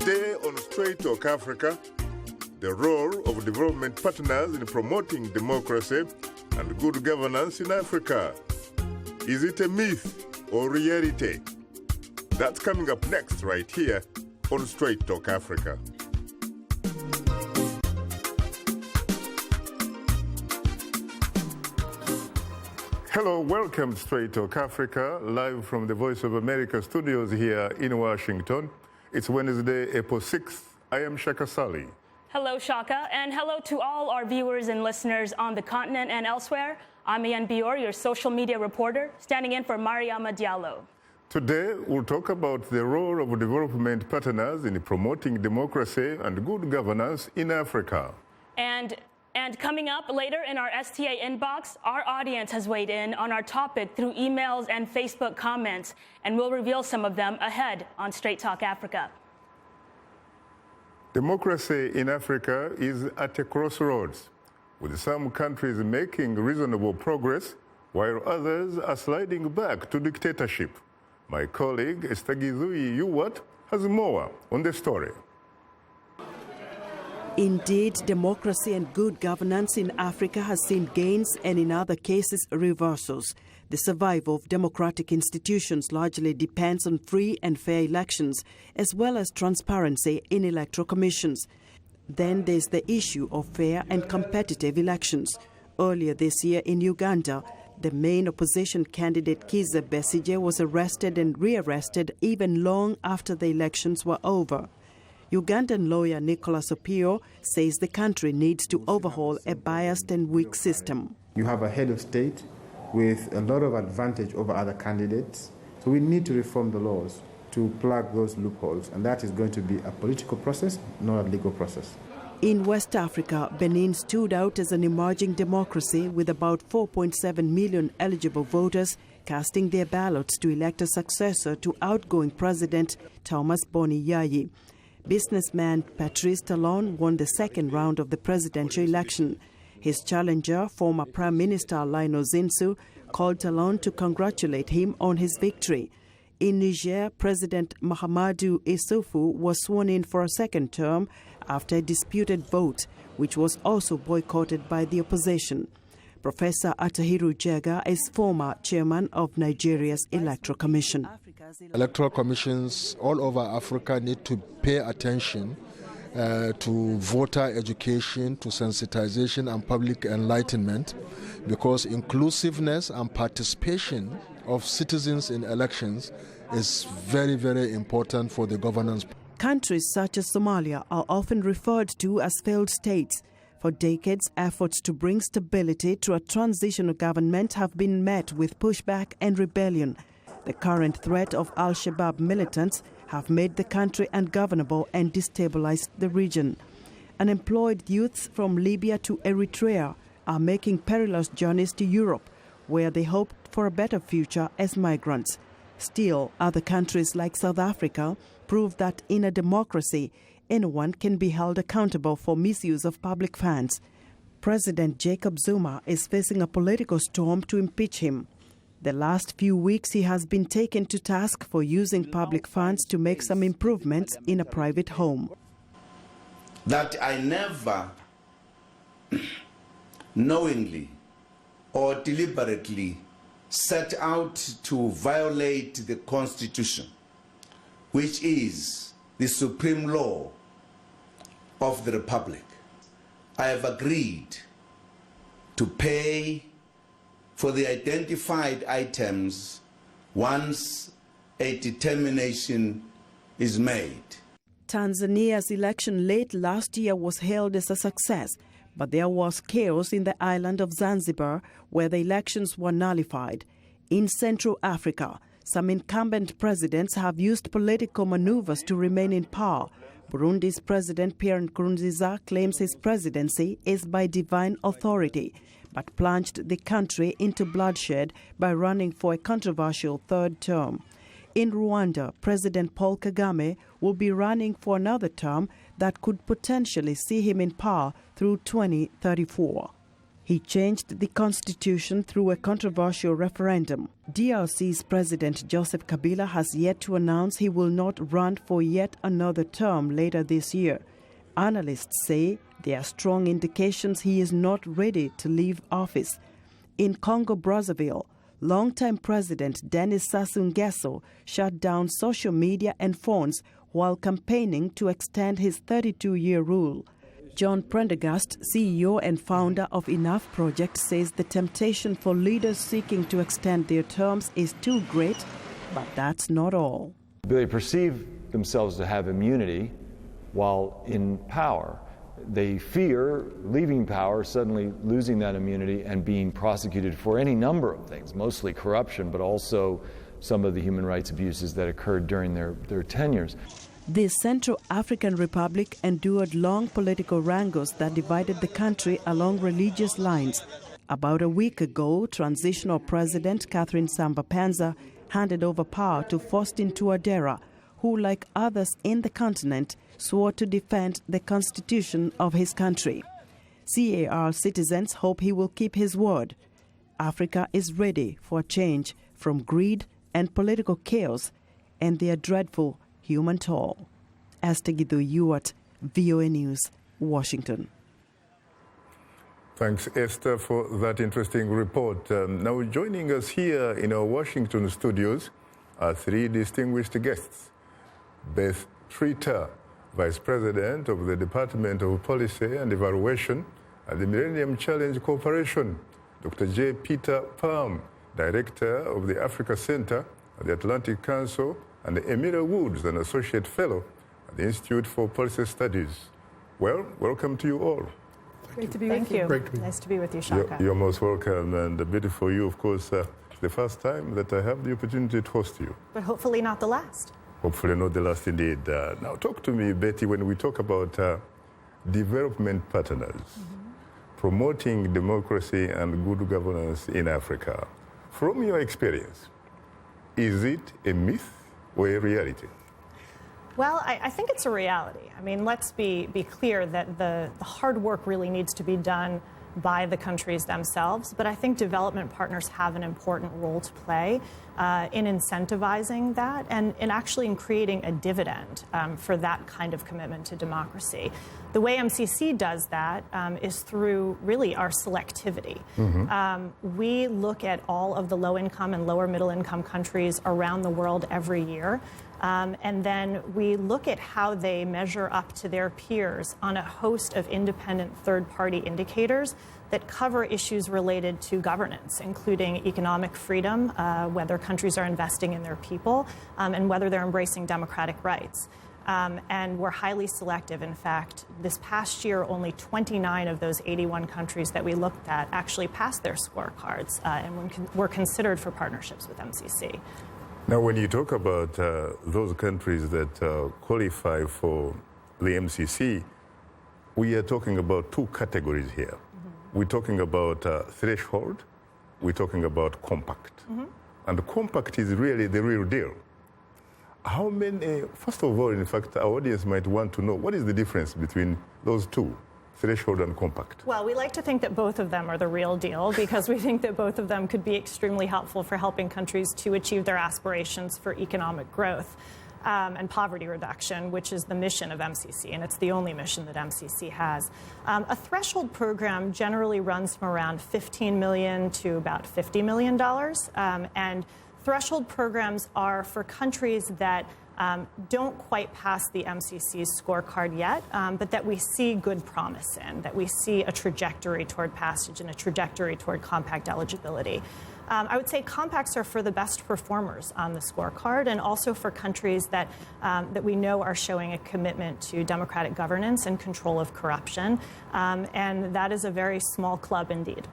Today on Straight Talk Africa, the role of development partners in promoting democracy and good governance in Africa. Is it a myth or reality? That's coming up next right here on Straight Talk Africa. Hello, welcome to Straight Talk Africa, live from the Voice of America studios here in Washington. It's Wednesday, April 6th. I am Shaka Ssali. Hello, Shaka, and hello to all our viewers and listeners on the continent and elsewhere. I'm Ian Bior, your social media reporter, standing in for Mariama Diallo. Today, we'll talk about the role of development partners in promoting democracy and good governance in Africa. And coming up later in our STA inbox, our audience has weighed in on our topic through emails and Facebook comments, and we'll reveal some of them ahead on Straight Talk Africa. Democracy in Africa is at a crossroads, with some countries making reasonable progress, while others are sliding back to dictatorship. My colleague Estagizui Yuwat has more on the story. Indeed, democracy and good governance in Africa has seen gains and in other cases reversals. The survival of democratic institutions largely depends on free and fair elections, as well as transparency in electoral commissions. Then there's the issue of fair and competitive elections. Earlier this year in Uganda, the main opposition candidate Kizza Besigye was arrested and rearrested even long after the elections were over. Ugandan lawyer Nicholas Opio says the country needs to overhaul a biased and weak system. You have a head of state with a lot of advantage over other candidates, so we need to reform the laws to plug those loopholes, and that is going to be a political process, not a legal process. In West Africa, Benin stood out as an emerging democracy with about 4.7 million eligible voters casting their ballots to elect a successor to outgoing President Thomas Boni Yayi. Businessman Patrice Talon won the second round of the presidential election. His challenger, former Prime Minister Lionel Zinsou, called Talon to congratulate him on his victory. In Niger, President Mahamadou Issoufou was sworn in for a second term after a disputed vote, which was also boycotted by the opposition. Professor Atahiru Jega is former chairman of Nigeria's Electoral Commission. Electoral commissions all over Africa need to pay attention to voter education, to sensitization and public enlightenment, because inclusiveness and participation of citizens in elections is very, very important for the governance. Countries such as Somalia are often referred to as failed states. For decades, efforts to bring stability to a transitional government have been met with pushback and rebellion. The current threat of Al-Shabaab militants have made the country ungovernable and destabilized the region. Unemployed youths from Libya to Eritrea are making perilous journeys to Europe, where they hope for a better future as migrants. Still, other countries like South Africa prove that in a democracy, anyone can be held accountable for misuse of public funds. President Jacob Zuma is facing a political storm to impeach him. The last few weeks, he has been taken to task for using public funds to make some improvements in a private home. That I never knowingly or deliberately set out to violate the Constitution, which is the supreme law of the Republic. I have agreed to pay for the identified items once a determination is made. Tanzania's election late last year was hailed as a success, but there was chaos in the island of Zanzibar, where the elections were nullified. In Central Africa, some incumbent presidents have used political maneuvers to remain in power. Burundi's President Pierre Nkurunziza claims his presidency is by divine authority, but plunged the country into bloodshed by running for a controversial third term. In Rwanda, President Paul Kagame will be running for another term that could potentially see him in power through 2034. He changed the constitution through a controversial referendum. DRC's President Joseph Kabila has yet to announce he will not run for yet another term later this year. Analysts say there are strong indications he is not ready to leave office. In Congo-Brazzaville, longtime President Denis Sassou Nguesso shut down social media and phones while campaigning to extend his 32-year rule. John Prendergast, CEO and founder of Enough Project, says the temptation for leaders seeking to extend their terms is too great, but that's not all. They perceive themselves to have immunity while in power. They fear leaving power, suddenly losing that immunity and being prosecuted for any number of things, mostly corruption, but also some of the human rights abuses that occurred during their tenures. The Central African Republic endured long political wrangles that divided the country along religious lines. About a week ago, transitional President Catherine Samba-Panza handed over power to Faustin Touadera, who, like others in the continent, swore to defend the constitution of his country. CAR citizens hope he will keep his word. Africa is ready for change from greed and political chaos and their dreadful human toll. Esther Gido-Ewart, VOA News, Washington. Thanks, Esther, for that interesting report. Now joining us here in our Washington studios are three distinguished guests. Beth Treater, Vice President of the Department of Policy and Evaluation at the Millennium Challenge Corporation. Dr. J. Peter Palm, Director of the Africa Center at the Atlantic Council, and Emira Woods, an Associate Fellow at the Institute for Policy Studies. Well, welcome to you all. Great to be with you. Great to be. Nice to be with you, Shaka. You're most welcome, and beautiful you, of course, the first time that I have the opportunity to host you. But hopefully not the last. Hopefully not the last indeed. Now talk to me, Betty, when we talk about development partners, promoting democracy and good governance in Africa. From your experience, is it a myth or a reality? Well, I think it's a reality. I mean, let's be clear that the hard work really needs to be done by the countries themselves, but I think development partners have an important role to play in incentivizing that and actually in creating a dividend for that kind of commitment to democracy. The way MCC does that is through really our selectivity. We look at all of the low-income and lower middle-income countries around the world every year, and then we look at how they measure up to their peers on a host of independent third-party indicators that cover issues related to governance, including economic freedom, whether countries are investing in their people, and whether they're embracing democratic rights. And we're highly selective. In fact, this past year, only 29 of those 81 countries that we looked at actually passed their scorecards and were considered for partnerships with MCC. Now, when you talk about those countries that qualify for the MCC, we are talking about two categories here. We're talking about threshold, we're talking about compact. And the compact is really the real deal. How many, first of all, in fact, our audience might want to know, what is the difference between those two, threshold and compact? Well, we like to think that both of them are the real deal because we think that both of them could be extremely helpful for helping countries to achieve their aspirations for economic growth and poverty reduction, which is the mission of MCC, and it's the only mission that MCC has. A threshold program generally runs from around $15 million to about $50 million, and threshold programs are for countries that don't quite pass the MCC's scorecard yet, but that we see good promise in, that we see a trajectory toward passage and a trajectory toward compact eligibility. I would say compacts are for the best performers on the scorecard and also for countries that we know are showing a commitment to democratic governance and control of corruption. And that is a very small club indeed.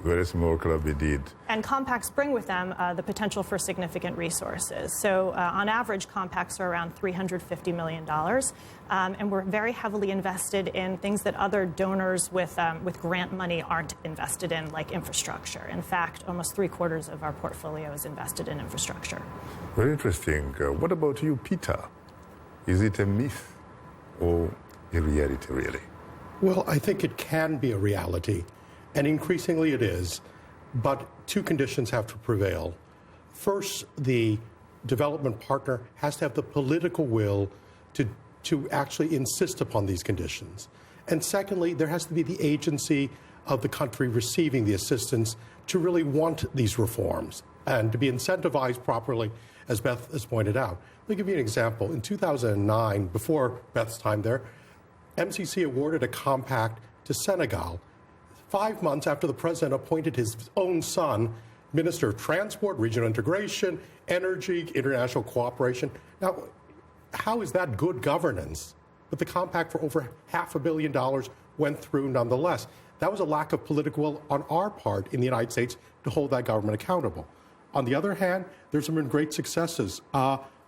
Very small club indeed. And compacts bring with them the potential for significant resources. So on average, compacts are around $350 million. And we're very heavily invested in things that other donors with grant money aren't invested in, like infrastructure. In fact, almost 3/4 of our portfolio is invested in infrastructure. Very interesting. What about you, Peter? Is it a myth or a reality, really? Well, I think it can be a reality. And increasingly it is. But two conditions have to prevail. First, the development partner has to have the political will to actually insist upon these conditions. And secondly, there has to be the agency of the country receiving the assistance to really want these reforms and to be incentivized properly, as Beth has pointed out. Let me give you an example. In 2009, before Beth's time there, MCC awarded a compact to Senegal 5 months after the president appointed his own son Minister of Transport, Regional Integration, Energy, International Cooperation. Now, how is that good governance? But the compact for over $500 million went through nonetheless. That was a lack of political will on our part in the United States to hold that government accountable. On the other hand, there's been great successes.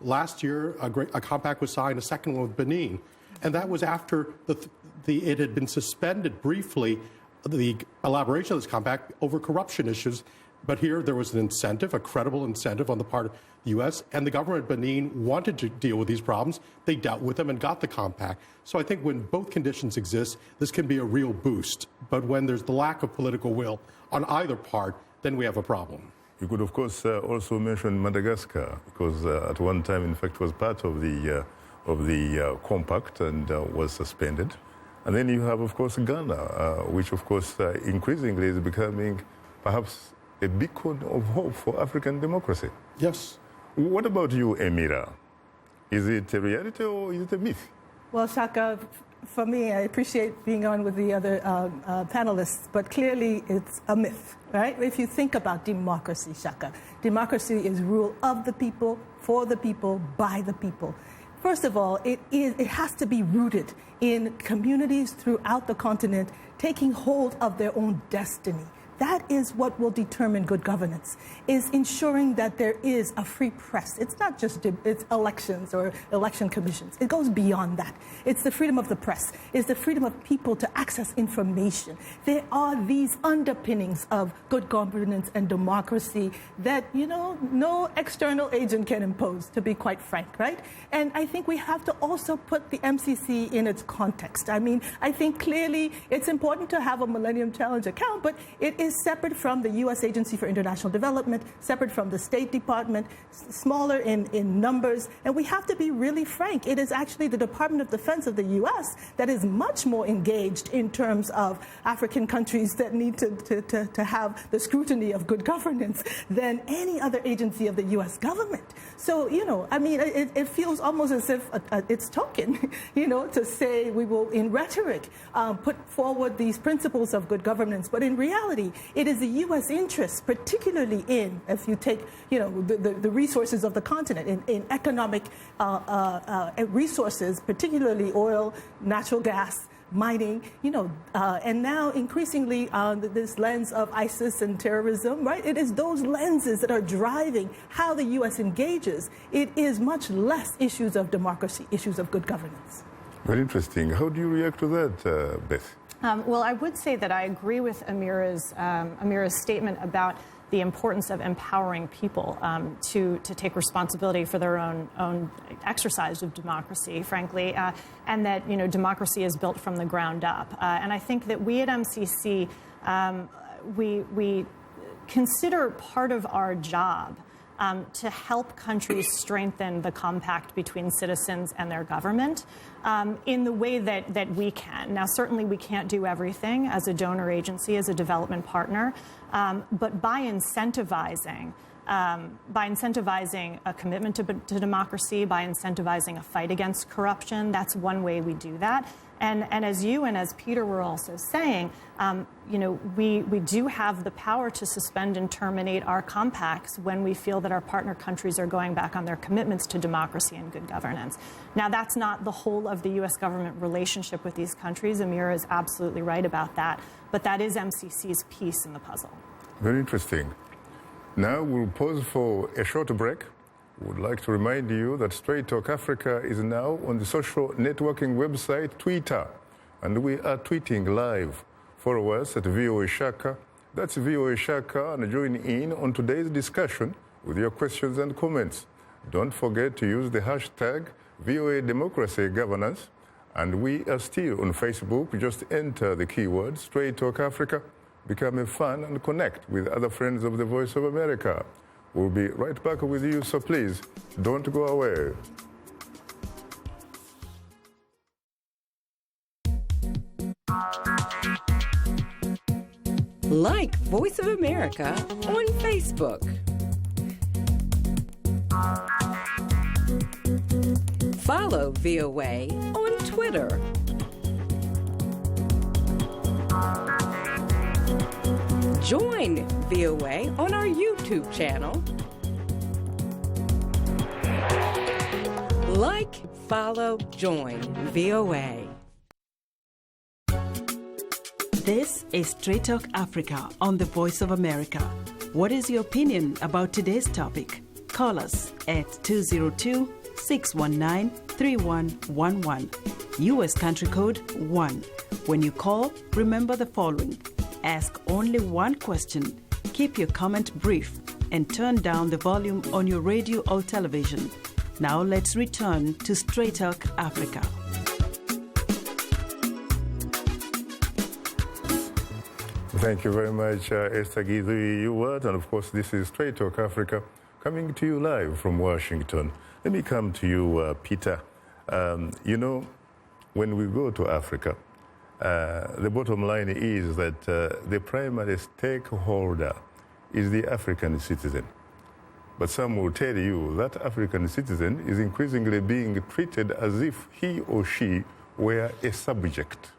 Last year, a compact was signed, a second one with Benin. And that was after it had been suspended briefly, the elaboration of this compact over corruption issues. But here there was an incentive, a credible incentive on the part of the U.S., and the government of Benin wanted to deal with these problems. They dealt with them and got the compact. So I think when both conditions exist, this can be a real boost. But when there's the lack of political will on either part, then we have a problem. You could, of course, also mention Madagascar, because at one time, in fact, was part of the compact and was suspended. And then you have, of course, Ghana, which, of course, increasingly is becoming perhaps a beacon of hope for African democracy. Yes. What about you, Emira? Is it a reality or is it a myth? Well, Shaka, for me, I appreciate being on with the other panelists, but clearly it's a myth, right? If you think about democracy, Shaka, democracy is rule of the people, for the people, by the people. First of all, it has to be rooted in communities throughout the continent taking hold of their own destiny. That is what will determine good governance, is ensuring that there is a free press. It's not just it's elections or election commissions. It goes beyond that. It's the freedom of the press. It's the freedom of people to access information. There are these underpinnings of good governance and democracy that, no external agent can impose, to be quite frank, right? And I think we have to also put the MCC in its context. I mean, I think clearly it's important to have a Millennium Challenge account, but it is separate from the U.S. Agency for International Development, separate from the State Department, smaller in numbers. And we have to be really frank. It is actually the Department of Defense of the U.S. that is much more engaged in terms of African countries that need to have the scrutiny of good governance than any other agency of the U.S. government. So, it feels almost as if it's token, to say we will, in rhetoric, put forward these principles of good governance. But in reality, it is the U.S. interest, particularly in, if you take, the resources of the continent, in economic resources, particularly oil, natural gas, mining, and now increasingly this lens of ISIS and terrorism, right? It is those lenses that are driving how the U.S. engages. It is much less issues of democracy, issues of good governance. Very interesting. How do you react to that, Beth? Well, I would say that I agree with Amira's statement about the importance of empowering people to take responsibility for their own exercise of democracy, frankly, and that democracy is built from the ground up. And I think that we at MCC we consider part of our job to help countries strengthen the compact between citizens and their government in the way that we can. Now, certainly we can't do everything as a donor agency, as a development partner, but by incentivizing a commitment to democracy, by incentivizing a fight against corruption, that's one way we do that. And as you and as Peter were also saying, we do have the power to suspend and terminate our compacts when we feel that our partner countries are going back on their commitments to democracy and good governance. Now, that's not the whole of the U.S. government relationship with these countries. Amira is absolutely right about that. But that is MCC's piece in the puzzle. Very interesting. Now we'll pause for a short break. Would like to remind you that Straight Talk Africa is now on the social networking website Twitter, and we are tweeting live. Follow us at VOA Shaka. That's VOA Shaka, and join in on today's discussion with your questions and comments. Don't forget to use the hashtag VOA Democracy Governance, and we are still on Facebook. Just enter the keyword Straight Talk Africa. become a fan and connect with other friends of the Voice of America. We'll be right back with you, so please don't go away. Like Voice of America on Facebook. Follow VOA on Twitter. Join VOA on our YouTube channel. Like, follow, join VOA. This is Straight Talk Africa on the Voice of America. What is your opinion about today's topic? Call us at 202-619-3111. U.S. country code 1. When you call, remember the following. Ask only one question, keep your comment brief, and turn down the volume on your radio or television. Now let's return to Straight Talk Africa. Thank you very much, Esther Gizu-Ewart. And of course, this is Straight Talk Africa, coming to you live from Washington. Let me come to you, Peter. You know, when we go to Africa, the bottom line is that the primary stakeholder is the African citizen. But some will tell you that African citizen is increasingly being treated as if he or she were a subject.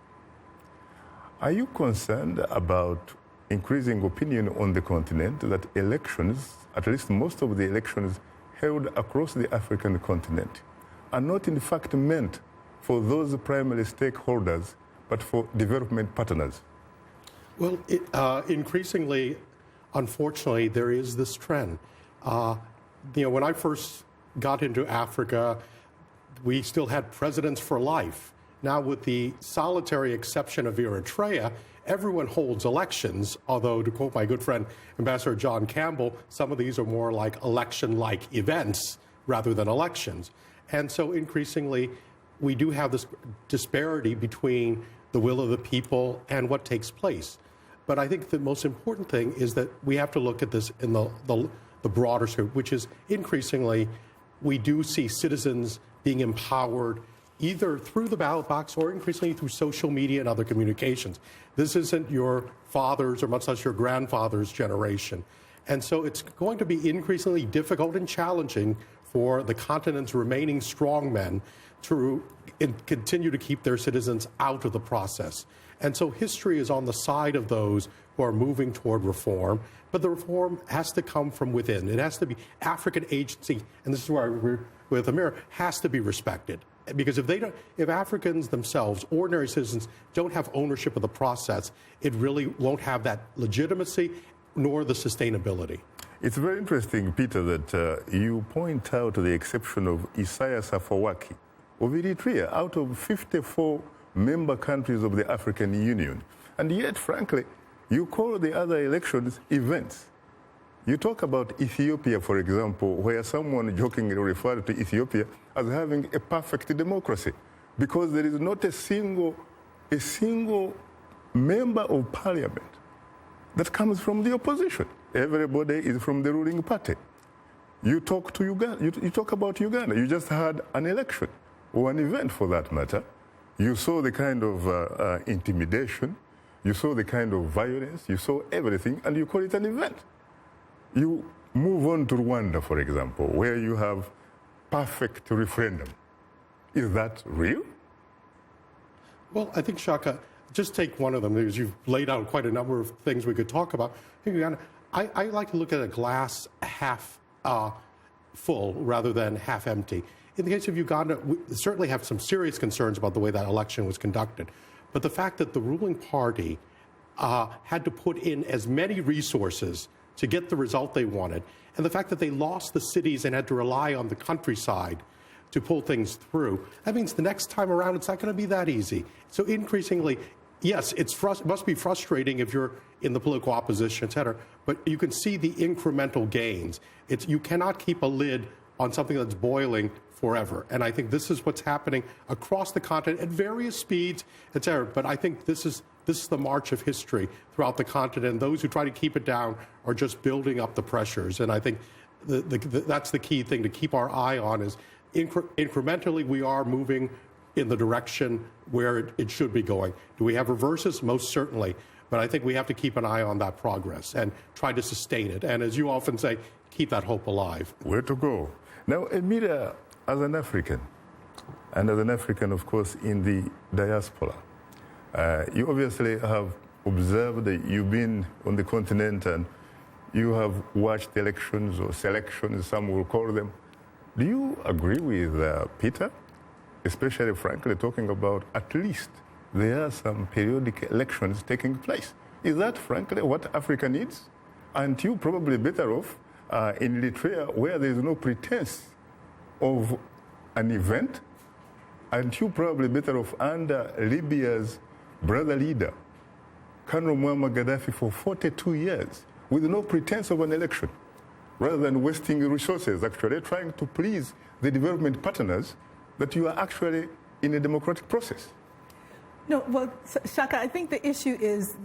Are you concerned about increasing opinion on the continent that elections, at least most of the elections held across the African continent, are not in fact meant for those primary stakeholders, but for development partners? Well, increasingly, unfortunately, there is this trend. When I first got into Africa, we still had presidents for life. Now, with the solitary exception of Eritrea, everyone holds elections, although, to quote my good friend, Ambassador John Campbell, some of these are more like election-like events rather than elections. And so increasingly, we do have this disparity between the will of the people and what takes place. But I think the most important thing is that we have to look at this in the broader scope, which is increasingly we do see citizens being empowered either through the ballot box or increasingly through social media and other communications. This isn't your father's or much less your grandfather's generation. And so it's going to be increasingly difficult and challenging for the continent's remaining strongmen to continue to keep their citizens out of the process. And so history is on the side of those who are moving toward reform, but the reform has to come from within. It has to be African agency, and this is where I agree with Amir, has to be respected. Because if Africans themselves, ordinary citizens, don't have ownership of the process, it really won't have that legitimacy nor the sustainability. It's very interesting, Peter, that you point out the exception of Isaias Afwerki of Eritrea out of 54 member countries of the African Union. And yet, frankly, you call the other elections events. You talk about Ethiopia, for example, where someone jokingly referred to Ethiopia as having a perfect democracy because there is not a single member of parliament that comes from the opposition. Everybody is from the ruling party. You talk to Uganda. You talk about Uganda. You just had an election or an event, for that matter. You saw the kind of intimidation. You saw the kind of violence. You saw everything, and you call it an event. You move on to Rwanda, for example, where you have perfect referendum. Is that real? Well, I think, Shaka, just take one of them, because you've laid out quite a number of things we could talk about. I like to look at a glass half full rather than half empty. In the case of Uganda, we certainly have some serious concerns about the way that election was conducted. But the fact that the ruling party had to put in as many resources to get the result they wanted, and the fact that they lost the cities and had to rely on the countryside to pull things through, that means the next time around it's not going to be that easy. So increasingly, yes, it must be frustrating if you're in the political opposition, et cetera, but you can see the incremental gains. You cannot keep a lid on something that's boiling forever. And I think this is what's happening across the continent at various speeds, et cetera. But I think this is This is the march of history throughout the continent. Those who try to keep it down are just building up the pressures. And I think that's the key thing to keep our eye on is incrementally we are moving in the direction where it should be going. Do we have reverses? Most certainly. But I think we have to keep an eye on that progress and try to sustain it. And as you often say, keep that hope alive. Where to go? Now, Emira, as an African, and as an African, of course, in the diaspora, you obviously have observed that you've been on the continent and you have watched elections or selections, some will call them. Do you agree with Peter, especially frankly talking about at least there are some periodic elections taking place? Is that frankly what Africa needs? Aren't you probably better off in Eritrea where there is no pretense of an event? Aren't you probably better off under Libya's brother leader, Colonel Muammar Gaddafi, for 42 years with no pretense of an election, rather than wasting resources, actually trying to please the development partners that you are actually in a democratic process? No, well, Shaka, I think the issue is,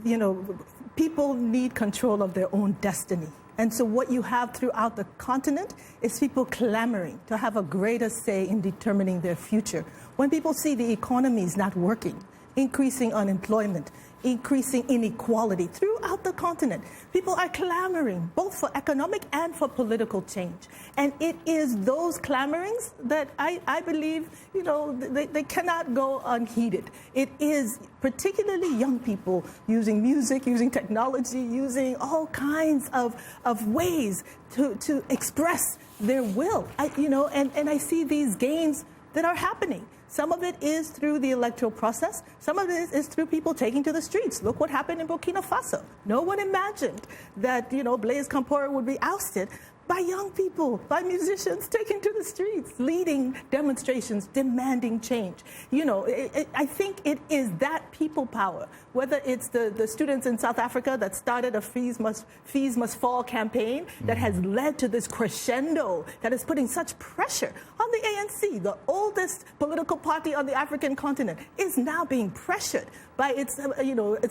people need control of their own destiny. And so what you have throughout the continent is people clamoring to have a greater say in determining their future. When people see the economy is not working, increasing unemployment, increasing inequality throughout the continent, people are clamoring both for economic and for political change. And it is those clamorings that I believe, they cannot go unheeded. It is particularly young people using music, using technology, using all kinds of ways to express their will. And I see these gains that are happening. Some of it is through the electoral process. Some of it is through people taking to the streets. Look what happened in Burkina Faso. No one imagined that, Blaise Compaoré would be ousted by young people, by musicians taking to the streets, leading demonstrations, demanding change. I think it is that people power, whether it's the students in South Africa that started a fees must fall campaign that has led to this crescendo that is putting such pressure on the ANC, the oldest political party on the African continent, is now being pressured by its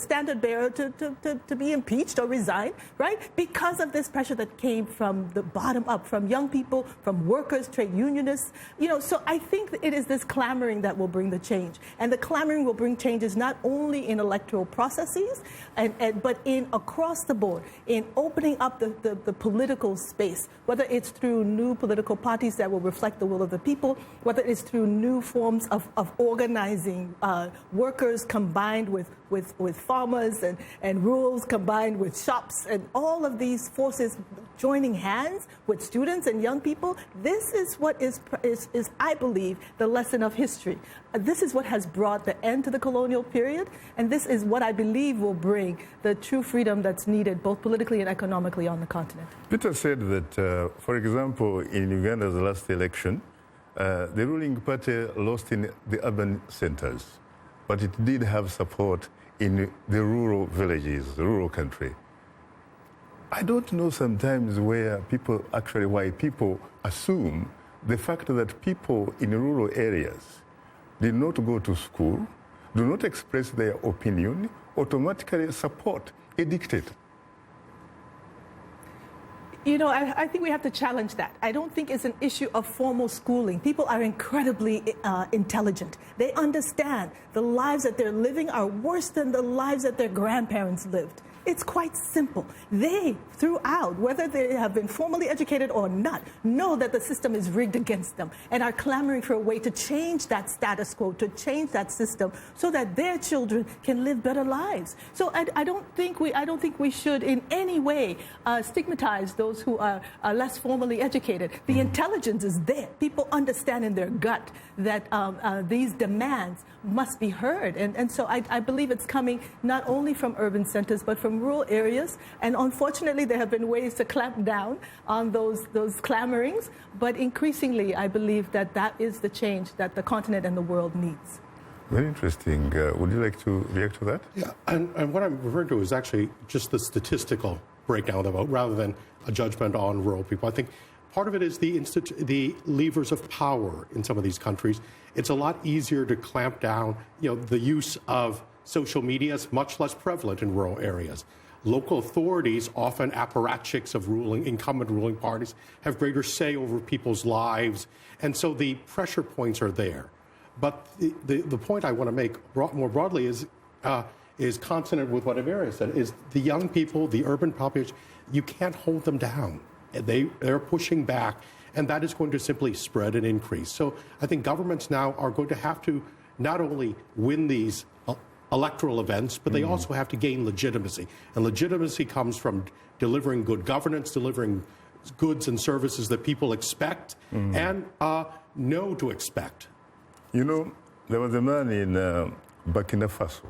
standard bearer to be impeached or resign, right? Because of this pressure that came from the bottom up, from young people, from workers, trade unionists. So I think that it is this clamoring that will bring the change. And the clamoring will bring changes not only in electoral processes, but in across the board, in opening up the political space, whether it's through new political parties that will reflect the will of the people, whether it's through new forms of organizing workers combined with farmers and rules combined with shops and all of these forces joining hands with students and young people. This is what is I believe, the lesson of history. This is what has brought the end to the colonial period, and this is what I believe will bring the true freedom that's needed both politically and economically on the continent. Peter said that, for example, in Uganda's last election, the ruling party lost in the urban centers, but it did have support in the rural villages, the rural country. I don't know sometimes why people assume the fact that people in rural areas did not go to school, do not express their opinion, automatically support a dictator. I think we have to challenge that. I don't think it's an issue of formal schooling. People are incredibly intelligent. They understand the lives that they're living are worse than the lives that their grandparents lived. It's quite simple. They, throughout, whether they have been formally educated or not, know that the system is rigged against them and are clamoring for a way to change that status quo, to change that system so that their children can live better lives. So I don't think we should in any way stigmatize those who are less formally educated. The intelligence is there. People understand in their gut that these demands must be heard. And so I believe it's coming not only from urban centers, but from rural areas. And unfortunately, there have been ways to clamp down on those clamorings. But increasingly, I believe that is the change that the continent and the world needs. Very interesting. Would you like to react to that? Yeah, and what I'm referring to is actually just the statistical breakdown of the vote rather than a judgment on rural people. I think part of it is the levers of power in some of these countries. It's a lot easier to clamp down, the use of social media is much less prevalent in rural areas. Local authorities, often apparatchiks of incumbent ruling parties, have greater say over people's lives, and so the pressure points are there. But the point I want to make more broadly is consonant with what Averia said, is the young people, the urban population, you can't hold them down. They're pushing back, and that is going to simply spread and increase. So I think governments now are going to have to not only win these electoral events, but they also have to gain legitimacy. And legitimacy comes from delivering good governance, delivering goods and services that people expect and know to expect. You know, there was a man in Burkina Faso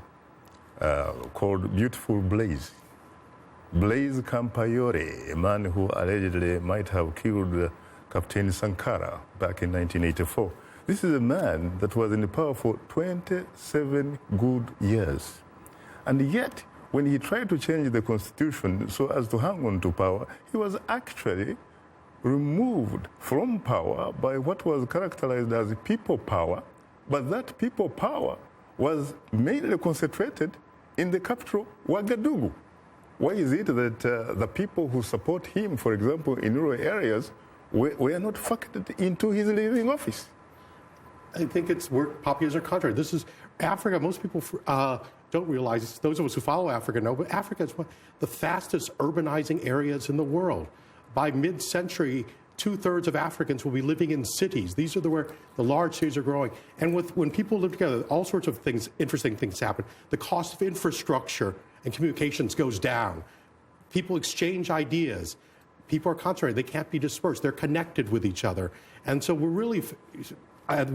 called Beautiful Blaise. Blaise Compaoré, a man who allegedly might have killed Captain Sankara back in 1984. This is a man that was in power for 27 good years. And yet, when he tried to change the constitution so as to hang on to power, he was actually removed from power by what was characterized as people power, but that people power was mainly concentrated in the capital, Ouagadougou. Why is it that the people who support him, for example, in rural areas, were not factored into his leaving office? I think it's where populism are contrary. This is Africa. Most people don't realize this. Those of us who follow Africa know, but Africa is one of the fastest urbanizing areas in the world. By mid-century, 2/3 of Africans will be living in cities. These are where the large cities are growing. And when people live together, all sorts of things, interesting things happen. The cost of infrastructure and communications goes down. People exchange ideas. People are concentrated. They can't be dispersed. They're connected with each other. And so we're really at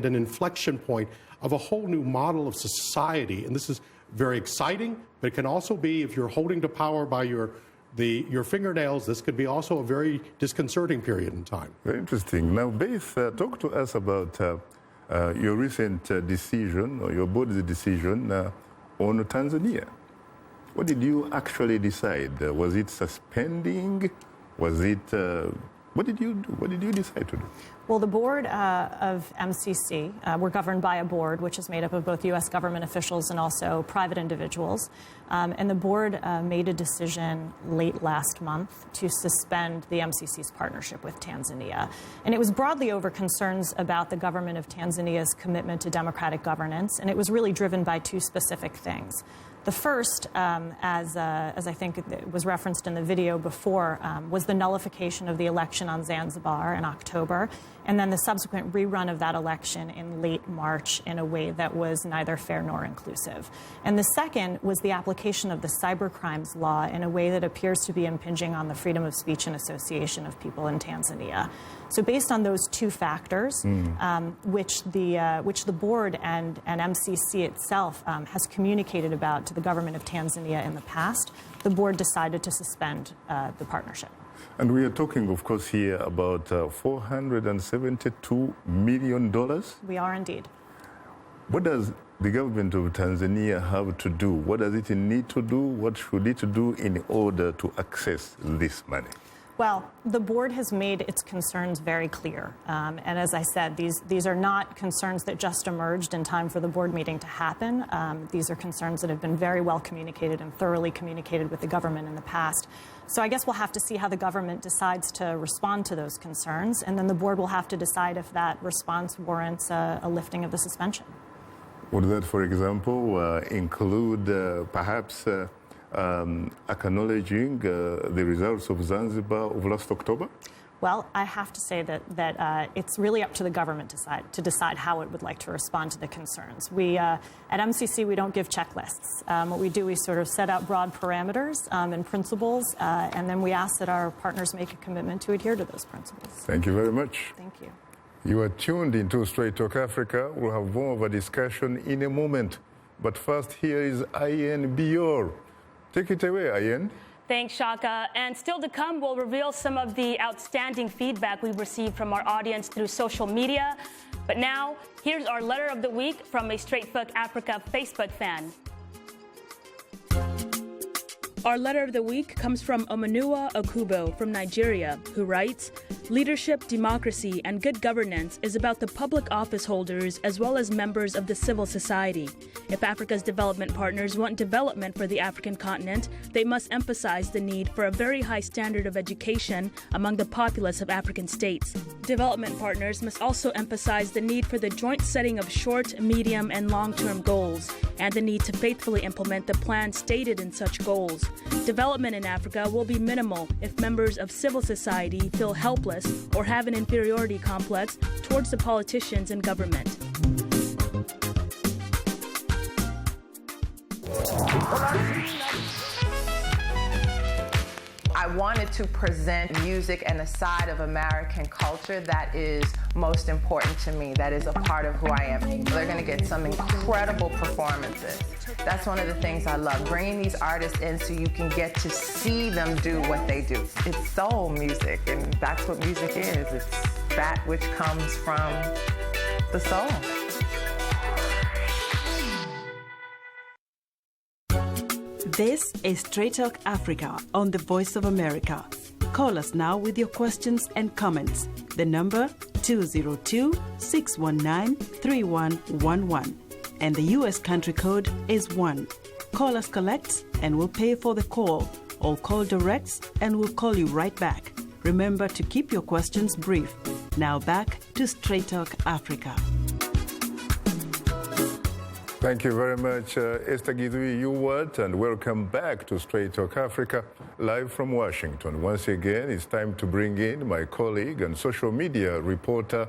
an inflection point of a whole new model of society. And this is very exciting, but it can also be, if you're holding to power by your fingernails, this could be also a very disconcerting period in time. Very interesting. Now, Beth, talk to us about your recent decision, or your board's decision on Tanzania. What did you actually decide? Was it suspending? Was it... What did you do? What did you decide to do? Well, the board of MCC, we're governed by a board which is made up of both U.S. government officials and also private individuals. And the board made a decision late last month to suspend the MCC's partnership with Tanzania. And it was broadly over concerns about the government of Tanzania's commitment to democratic governance. And it was really driven by two specific things. The first, as I think it was referenced in the video before, was the nullification of the election on Zanzibar in October, and then the subsequent rerun of that election in late March in a way that was neither fair nor inclusive. And the second was the application of the cybercrimes law in a way that appears to be impinging on the freedom of speech and association of people in Tanzania. So based on those two factors, which the board and MCC itself has communicated about to the government of Tanzania in the past, the board decided to suspend the partnership. And we are talking, of course, here about $472 million. We are indeed. What does the government of Tanzania have to do? What does it need to do? What should it do in order to access this money? Well, the board has made its concerns very clear. And as I said, these are not concerns that just emerged in time for the board meeting to happen. These are concerns that have been very well communicated and thoroughly communicated with the government in the past. So I guess we'll have to see how the government decides to respond to those concerns. And then the board will have to decide if that response warrants a lifting of the suspension. Would that, for example, include perhaps acknowledging the results of Zanzibar of last October? Well, I have to say that it's really up to the government to decide how it would like to respond to the concerns. We, at MCC, we don't give checklists. What we do, we sort of set out broad parameters and principles, and then we ask that our partners make a commitment to adhere to those principles. Thank you very much. Thank you. You are tuned into Straight Talk Africa. We'll have more of a discussion in a moment. But first, here is Ian Bior. Take it away, Ian. Thanks, Shaka. And still to come, we'll reveal some of the outstanding feedback we've received from our audience through social media. But now, here's our letter of the week from a Straight Talk Africa Facebook fan. Our letter of the week comes from Omanua Okubo from Nigeria, who writes, Leadership, democracy, and good governance is about the public office holders as well as members of the civil society. If Africa's development partners want development for the African continent, they must emphasize the need for a very high standard of education among the populace of African states. Development partners must also emphasize the need for the joint setting of short, medium, and long-term goals, and the need to faithfully implement the plans stated in such goals. Development in Africa will be minimal if members of civil society feel helpless or have an inferiority complex towards the politicians and government. I wanted to present music and a side of American culture that is most important to me, that is a part of who I am. They're going to get some incredible performances. That's one of the things I love, bringing these artists in so you can get to see them do what they do. It's soul music, and that's what music is. It's that which comes from the soul. This is Straight Talk Africa on the Voice of America. Call us now with your questions and comments. The number 202-619-3111. And the U.S. country code is 1. Call us collect and we'll pay for the call. Or call directs and we'll call you right back. Remember to keep your questions brief. Now back to Straight Talk Africa. Thank you very much, Esther Gidui Uwat, and welcome back to Straight Talk Africa, live from Washington. Once again, it's time to bring in my colleague and social media reporter.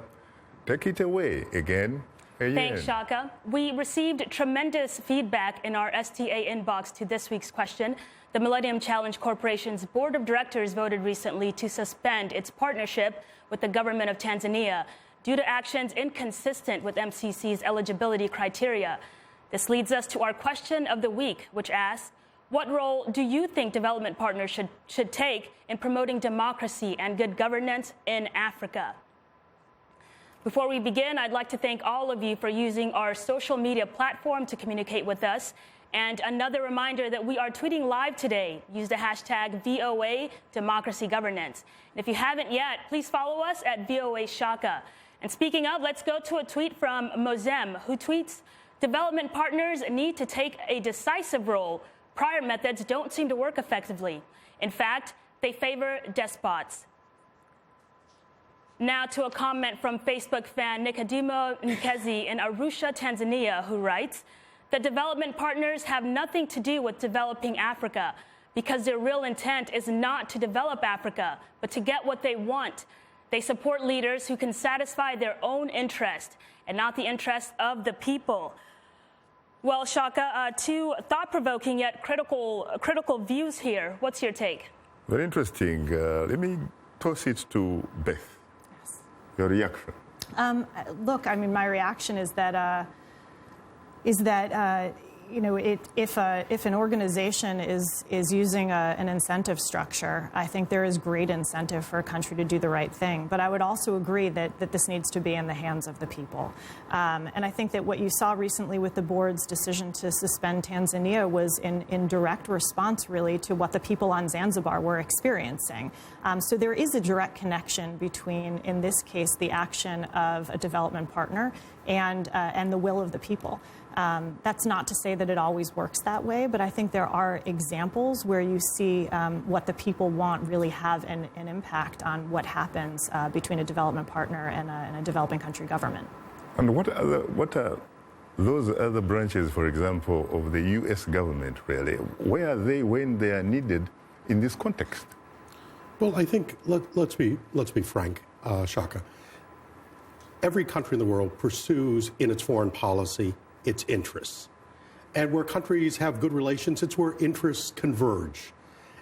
Take it away again. Thanks, Shaka. We received tremendous feedback in our STA inbox to this week's question. The Millennium Challenge Corporation's board of directors voted recently to suspend its partnership with the government of Tanzania due to actions inconsistent with MCC's eligibility criteria. This leads us to our question of the week, which asks, what role do you think development partners should take in promoting democracy and good governance in Africa? Before we begin, I'd like to thank all of you for using our social media platform to communicate with us. And another reminder that we are tweeting live today. Use the hashtag VOA Democracy Governance. And if you haven't yet, please follow us at VOA Shaka. And speaking of, let's go to a tweet from Mozem, who tweets, development partners need to take a decisive role. Prior methods don't seem to work effectively. In fact, they favor despots. Now to a comment from Facebook fan Nicodemo Nkezi in Arusha, Tanzania, who writes, the development partners have nothing to do with developing Africa because their real intent is not to develop Africa, but to get what they want. They support leaders who can satisfy their own interest and not the interest of the people. Well, Shaka, two thought-provoking yet critical views here. What's your take? Very interesting. Let me toss it to Beth. Yes. Your reaction? Look, I mean, my reaction is that you know, if an organization is using an incentive structure, I think there is great incentive for a country to do the right thing. But I would also agree that this needs to be in the hands of the people. And I think that what you saw recently with the board's decision to suspend Tanzania was in direct response, really, to what the people on Zanzibar were experiencing. So there is a direct connection between, in this case, the action of a development partner and the will of the people. That's not to say that it always works that way, but I think there are examples where you see what the people want really have an impact on what happens between a development partner and a developing country government. And what are those other branches, for example, of the U.S. government, really? Where are they when they are needed in this context? Well, I think, let's be frank, Shaka. Every country in the world pursues in its foreign policy its interests. And where countries have good relations, it's where interests converge.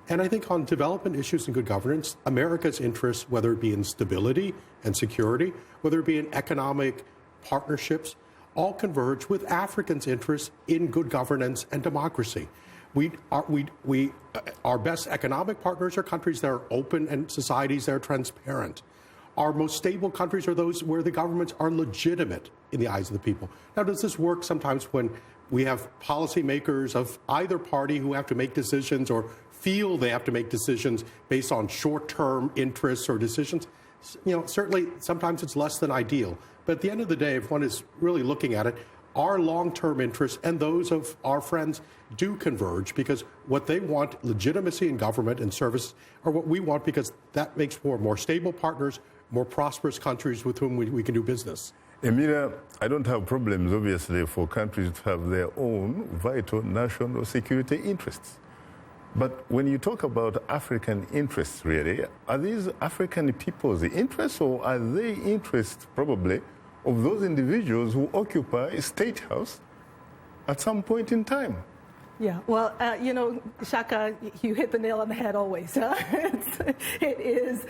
And I think on development issues and good governance, America's interests, whether it be in stability and security, whether it be in economic partnerships, all converge with Africans' interests in good governance and democracy. Our best economic partners are countries that are open and societies that are transparent. Our most stable countries are those where the governments are legitimate in the eyes of the people. Now, does this work sometimes when we have policymakers of either party who have to make decisions or feel they have to make decisions based on short-term interests or decisions? certainly sometimes it's less than ideal. But at the end of the day, if one is really looking at it, our long-term interests and those of our friends do converge, because what they want, legitimacy in government and service, are what we want, because that makes for more stable partners, more prosperous countries with whom we can do business. Emilia, I don't have problems, obviously, for countries to have their own vital national security interests. But when you talk about African interests, really, are these African people's interests, or are they interests, probably, of those individuals who occupy a state house at some point in time? Yeah, well, Shaka, you hit the nail on the head always. Huh? It is,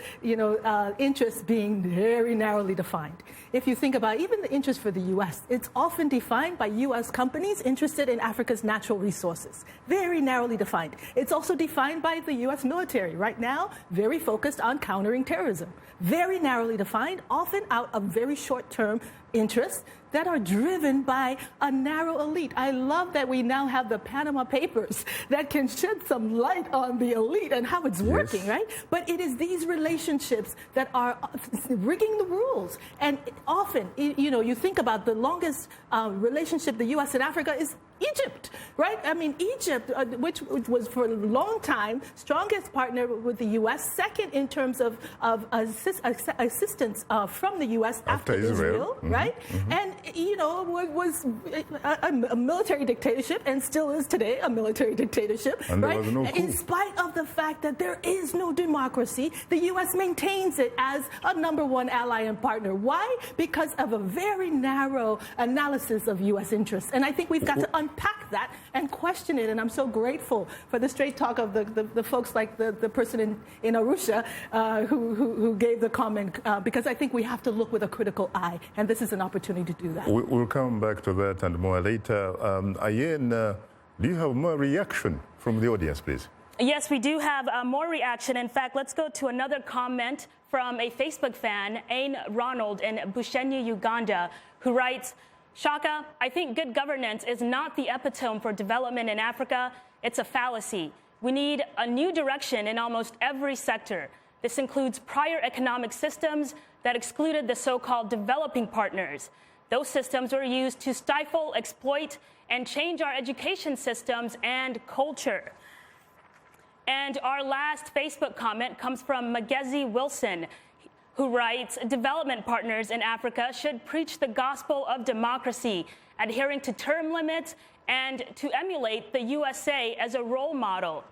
interest being very narrowly defined. If you think about even the interest for the U.S., it's often defined by U.S. companies interested in Africa's natural resources. Very narrowly defined. It's also defined by the U.S. military. Right now, very focused on countering terrorism. Very narrowly defined, often out of very short-term interests that are driven by a narrow elite. I love that we now have the Panama Papers that can shed some light on the elite and how it's working, right? But it is these relationships that are rigging the rules. And often, you think about the longest relationship the U.S. and Africa is Egypt, right? I mean, Egypt, which was for a long time strongest partner with the U.S., second in terms of assistance from the U.S. after Israel, right? Mm-hmm. And, was a military dictatorship, and still is today a military dictatorship, and right? There was no coup. In spite of the fact that there is no democracy, the U.S. maintains it as a #1 ally and partner. Why? Because of a very narrow analysis of U.S. interests. And I think we've got to unpack that and question it. And I'm so grateful for the straight talk of the folks like the person in Arusha who gave the comment, because I think we have to look with a critical eye. And this is an opportunity to do that. We'll come back to that and more later. Ayen, do you have more reaction from the audience, please? Yes, we do have more reaction. In fact, let's go to another comment from a Facebook fan, Ain Ronald in Bushenyi, Uganda, who writes, Shaka, I think good governance is not the epitome for development in Africa. It's a fallacy. We need a new direction in almost every sector. This includes prior economic systems that excluded the so-called developing partners. Those systems were used to stifle, exploit, and change our education systems and culture. And our last Facebook comment comes from Magezi Wilson, who writes, development partners in Africa should preach the gospel of democracy, adhering to term limits, and to emulate the USA as a role model.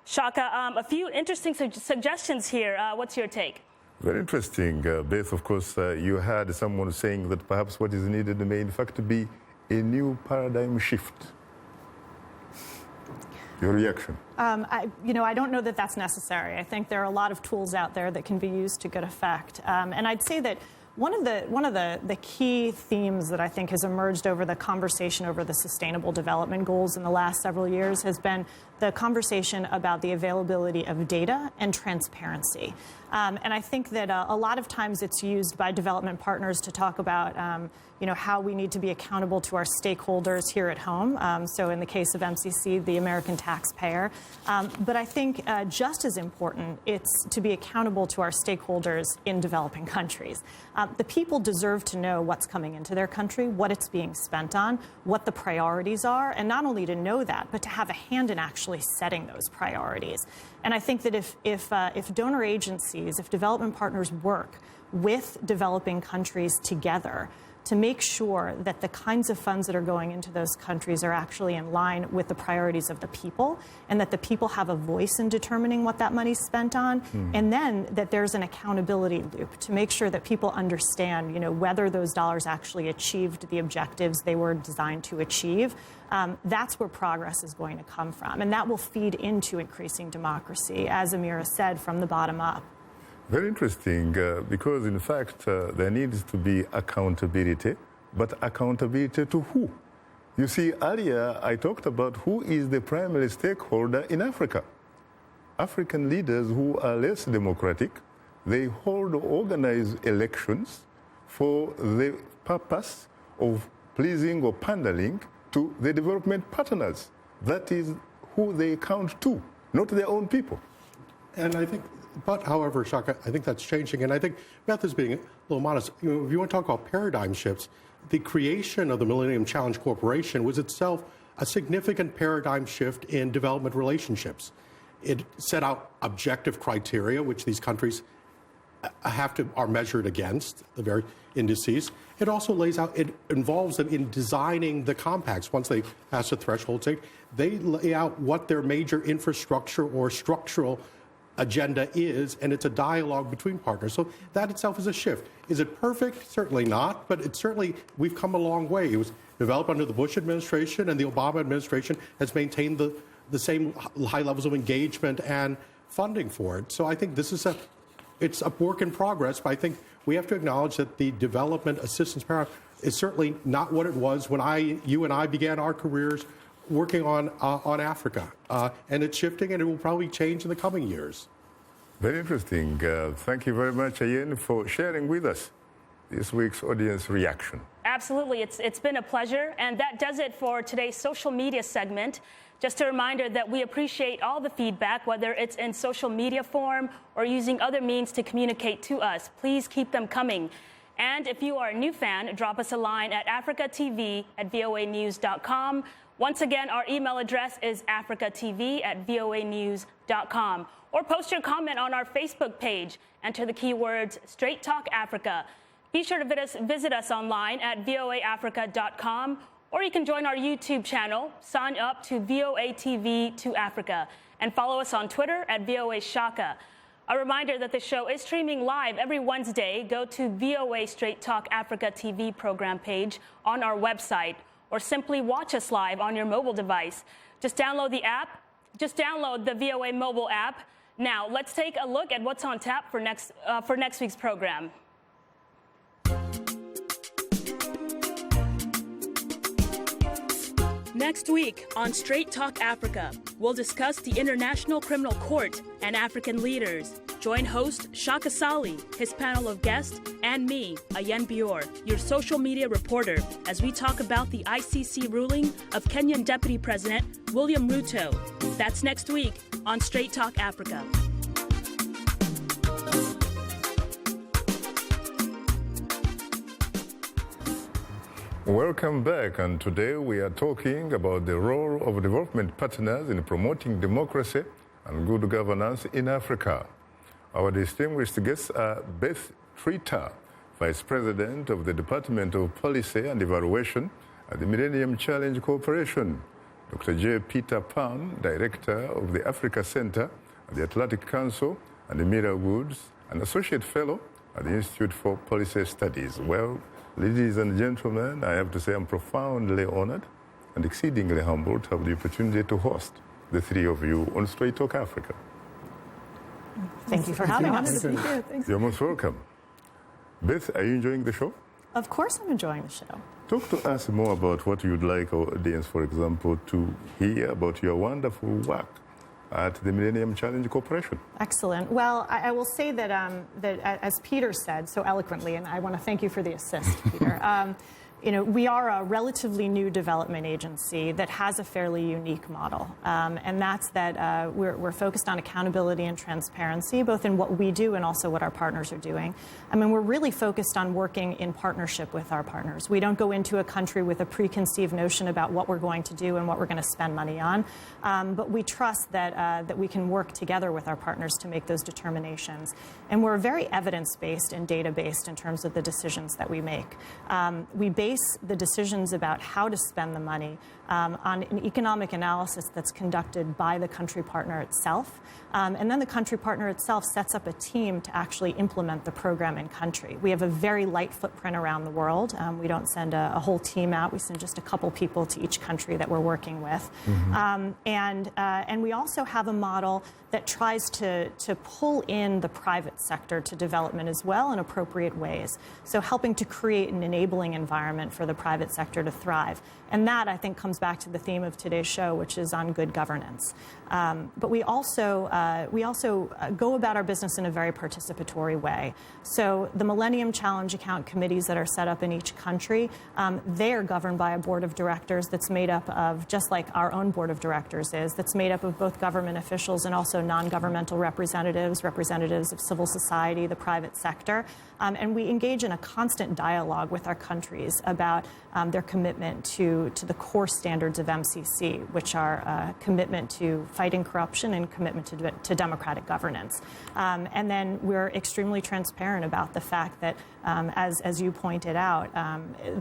Shaka, a few interesting suggestions here. What's your take? Very interesting. Beth, of course, you had someone saying that perhaps what is needed may in fact be a new paradigm shift. Your reaction? I don't know that that's necessary. I think there are a lot of tools out there that can be used to good effect. And I'd say that one of the key themes that I think has emerged over the conversation over the Sustainable Development Goals in the last several years has been the conversation about the availability of data and transparency. And I think that a lot of times it's used by development partners to talk about how we need to be accountable to our stakeholders here at home. So in the case of MCC, the American taxpayer. But I think just as important, it's to be accountable to our stakeholders in developing countries. The people deserve to know what's coming into their country, what it's being spent on, what the priorities are, and not only to know that, but to have a hand in actually setting those priorities. And I think that if donor agencies, if development partners work with developing countries together to make sure that the kinds of funds that are going into those countries are actually in line with the priorities of the people, and that the people have a voice in determining what that money's spent on, and then that there's an accountability loop to make sure that people understand, whether those dollars actually achieved the objectives they were designed to achieve. That's where progress is going to come from, and that will feed into increasing democracy, as Amira said, from the bottom up. Very interesting, because in fact there needs to be accountability, but accountability to who? You see, earlier I talked about who is the primary stakeholder in Africa. African leaders who are less democratic, they hold or organize elections for the purpose of pleasing or pandering to the development partners. That is who they count to, not their own people. And I think, but however, Shaka, I think that's changing. And I think Beth is being a little modest. If you want to talk about paradigm shifts, the creation of the Millennium Challenge Corporation was itself a significant paradigm shift in development relationships. It set out objective criteria, which these countries are measured against, the very indices. It also it involves them in designing the compacts. Once they pass the threshold stage, they lay out what their major infrastructure or structural agenda is, and it's a dialogue between partners. So that itself is a shift. Is it perfect? Certainly not, but we've come a long way. It was developed under the Bush administration, and the Obama administration has maintained the same high levels of engagement and funding for it. So I think it's a work in progress, but I think we have to acknowledge that the development assistance paradigm is certainly not what it was when you and I began our careers working on Africa. And it's shifting, and it will probably change in the coming years. Very interesting. Thank you very much, Ian, for sharing with us this week's audience reaction. Absolutely. It's been a pleasure. And that does it for today's social media segment. Just a reminder that we appreciate all the feedback, whether it's in social media form or using other means to communicate to us. Please keep them coming. And if you are a new fan, drop us a line at africatv@voanews.com. Once again, our email address is africatv@voanews.com. Or post your comment on our Facebook page. Enter the keywords Straight Talk Africa. Be sure to visit us online at voaafrica.com. Or you can join our YouTube channel, sign up to VOA TV to Africa, and follow us on Twitter at VOA Shaka. A reminder that the show is streaming live every Wednesday. Go to VOA Straight Talk Africa TV program page on our website, or simply watch us live on your mobile device. Just download the app. Just download the VOA mobile app. Now, let's take a look at what's on tap for next week's program. Next week on Straight Talk Africa, we'll discuss the International Criminal Court and African leaders. Join host Shaka Ssali, his panel of guests, and me, Ayen Bior, your social media reporter, as we talk about the ICC ruling of Kenyan Deputy President William Ruto. That's next week on Straight Talk Africa. Welcome back, and today we are talking about the role of development partners in promoting democracy and good governance in Africa. Our distinguished guests are Beth Trita, Vice President of the Department of Policy and Evaluation at the Millennium Challenge Corporation, Dr. J. Peter Pan, Director of the Africa Center at the Atlantic Council, and Amira Woods, an Associate Fellow at the Institute for Policy Studies. Well, ladies and gentlemen, I have to say I'm profoundly honored and exceedingly humbled to have the opportunity to host the three of you on Straight Talk Africa. Thank you for having us. You're most welcome. Beth, are you enjoying the show? Of course I'm enjoying the show. Talk to us more about what you'd like our audience, for example, to hear about your wonderful work at the Millennium Challenge Corporation. Excellent. Well, I will say that, as Peter said so eloquently, and I want to thank you for the assist, Peter, we are a relatively new development agency that has a fairly unique model, and that's that we're focused on accountability and transparency, both in what we do and also what our partners are doing. I mean, we're really focused on working in partnership with our partners. We don't go into a country with a preconceived notion about what we're going to do and what we're going to spend money on, but we trust that we can work together with our partners to make those determinations. And we're very evidence-based and data-based in terms of the decisions that we make. We base the decisions about how to spend the money on an economic analysis that's conducted by the country partner itself. And then the country partner itself sets up a team to actually implement the program in country. We have a very light footprint around the world. We don't send a whole team out. We send just a couple people to each country that we're working with. Mm-hmm. And we also have a model that tries to pull in the private sector to development as well in appropriate ways. So helping to create an enabling environment environment for the private sector to thrive. And that, I think, comes back to the theme of today's show, which is on good governance. But we also go about our business in a very participatory way. So the Millennium Challenge Account committees that are set up in each country, they are governed by a board of directors that's made up of, just like our own board of directors is, that's made up of both government officials and also non-governmental representatives, representatives of civil society, the private sector. And we engage in a constant dialogue with our countries about their commitment to the core standards of MCC, which are commitment to fighting corruption and commitment to democratic governance. And then we're extremely transparent about the fact that, as you pointed out,